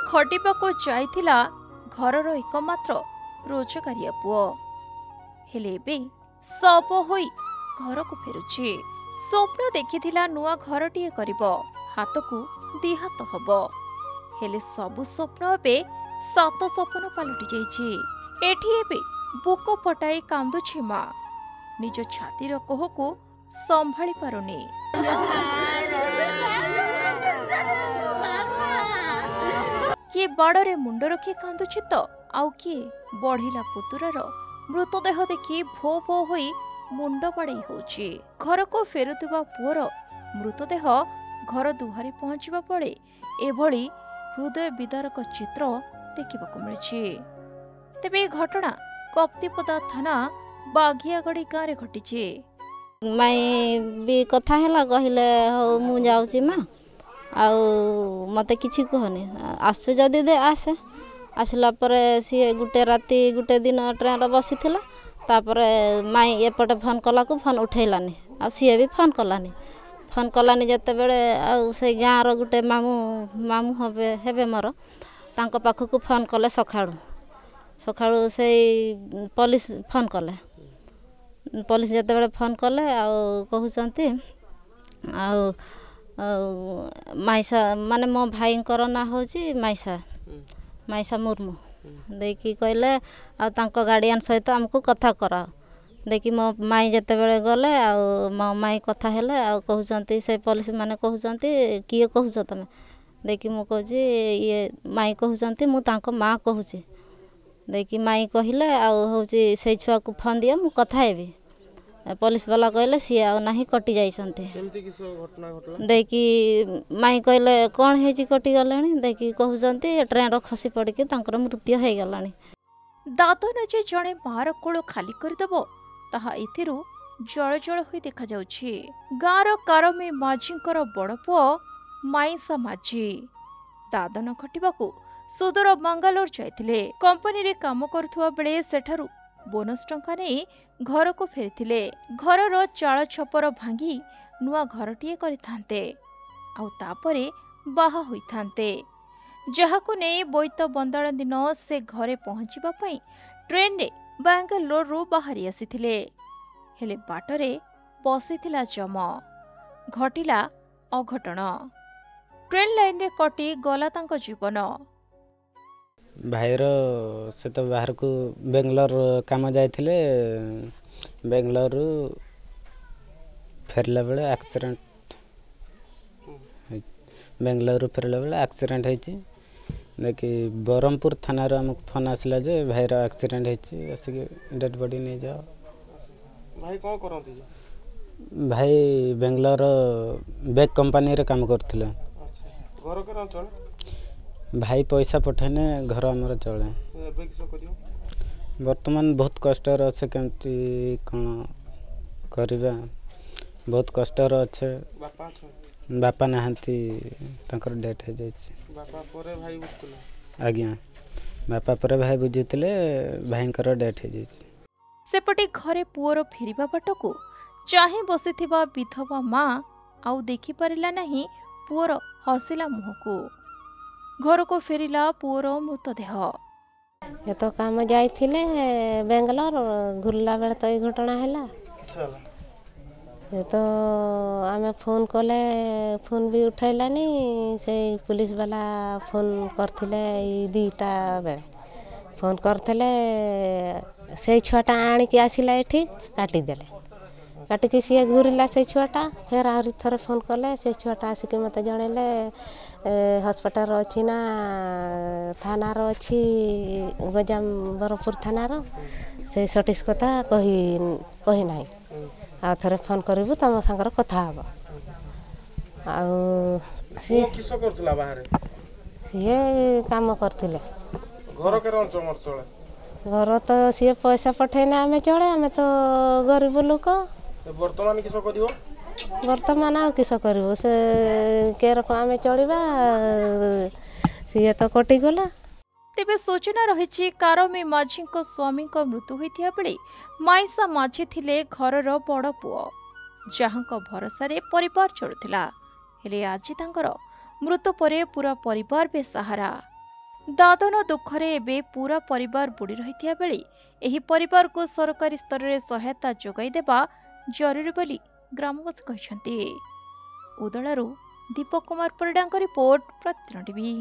खटिबाको जाइथिला घरर एकमात्र रोजगारिया पुओ हेले एबे सब होई घर को फेरुछि। स्वप्न देखिथिला नुआ घरटीए करिबो हातकू दी हात हबो हेले सबु स्वप्न एबे सात सपन पालटि जाइछि। एठी एबे बुको फटाई कांदुछि मा निज छातीर कोहकू संभाळी पारुनी। किए बाड़े मुंड रखी कांदुछि तो आउ किए बढ़िला पुतुरार मृतदेह देखि भो भो होई मुंड बाड़ई होछि। घर को फेरुथिबा पुअर मृतदेह घर दुआरे पहुंचबा पड़े एभली हृदय विदारक चित्र देखिबाकू मिलिछि। तेबे घटना कप्तिपदा थाना बाघियागड़ी गाँव रे घटिछि। माई भी कथा है कहले हो मु जाऊँगी माँ आउ मत कि कहनी आसु जदि दे आसे आसला सी गोटे राति गोटे दिन ट्रेन बसी तापर माई एपटे फोन कला को फोन उठेलानी आ सी भी फोन कलानी जिते बड़े से गाँव गोटे मामू मामू हे मोर तांक पाखक फोन कले सकाळू से पुलिस फोन कले पुलिस जिते बड़े फोन कले कहते माइसा माने मो भाई ना हूँ माइसा मुर्मू देखी कहले गार्डियन सहित आमको कथा करा देखी मो माई जिते बड़े गले मो माई कथा हेले कहते से पुलिस माने कहते किए कहूच तुम देखी मु कहूँ ये माई कहते मुझे माँ कहूँ देखी माई कहले हूँ से छुआ को फोन दिया मु कथा हेबी पुलिस वाला कहले सी ना कटि जाइछन्ते देखी माई कहले कौन है कटि गले देखी कहते ट्रेन खसी पड़िकी मृत्यु हो गलानी। दादन जे जड़े मार कोल खाली करदेव ताहा एथिरु जल जल होई देखा जाउछि। गाँर कारमी माझींकर बड़ पुओ माइसा माझी दादन खटिबाकू सुदूर मंगालोर जाइथिले। कंपनी रे काम करुथुवा बेले सेठारु बोनस टंका नहीं घर को फेरिथिले। घरर चाल छपर भांगी नुआ घरटीए करिथांते आउ तापरे बाहा होइथांते जहाकु नै बोईत बंदाण दिन से घरे पहुंचीबा पई ट्रेन रे बेंगलोर रु बाहरी आसीथिले हेले बाटरे बसिथिला जम घटिला अघटन। ट्रेन लाइन रे कटी गला तांको जीवन। भाईर से तो बाहर को बेंगलोर काम जाइथिले बेंगलोर फेरला बेले एक्सीडेंट बेंगलोर फेरला बेले एक्सीडेंट होइछि देखि बरहमपुर थाना रो हमक फोन आसला जे भाईर एक्सीडेंट होइछि आसिक डेड बॉडी नै जाओ। भाई कोन करंती भाई बेंगलोर बैग कंपनी रे काम करथिले। अच्छा घर के अंचल भाई पैसा पठेने घर आमर चले बर्तमान बहुत कष्ट अच्छे केमती कौन करवा बहुत कष्ट अच्छे बापा नहांती डेथ हो जाए आज्ञा बापा पर भाई बुझुले भाई डेथ हो जाए। सेपटे घरे पुअर फेरिबा बाटको चाहे बसिथिबा विधवा माँ आउ देखि परिला नहीं पुअर हसिला मुह को। घर को फेरिला पुअर मृतदेह। ये तो काम जाइथिले बेंगलोर घुरला बेले तो ये घटना हैला ये तो आमे फोन कले फोन भी उठैलानी से पुलिस वाला फोन करथिले दीटा बे फोन करथिले से छुआटा आनी के आसिला एठी काटी देले काटिकी सी घूरला से छुआटा फेर आहरी थरे फोन कले से छुआटा आसिक मत जणेले हस्पिटाल अच्छी ना थाना अच्छी गजाम बरहमपुर थानार से सटीस कथा कही ना आ थरे फोन करू तुम सागर कथा हम सी काम करथिले घर तो सी पैसा पठेना आम चले आम तो गरीब लोक वर्तमान किस करिवो वर्तमान आ किस करिवो से के रकम आम चलिबा सी तो कटिगला। तेबे सूचना रही कारमी माझी स्वामी मृत्यु होता बेले माइसा माझी थिले घरर बड़ पुओ जहां भरोसा परिवार चलुला हेले आज तांकर मृत्यु परे पूरा परिवार बेसहारा। दादन दुखरे एबे पूरा परिवार बुड़ी रही बेले एही परिवार को सरकारी स्तर में सहायता जोगाई देबा जरूरी बोली ग्रामवासी कहते। उदलारू दीपक कुमार परिडांक रिपोर्ट प्रतिदिन टीवी।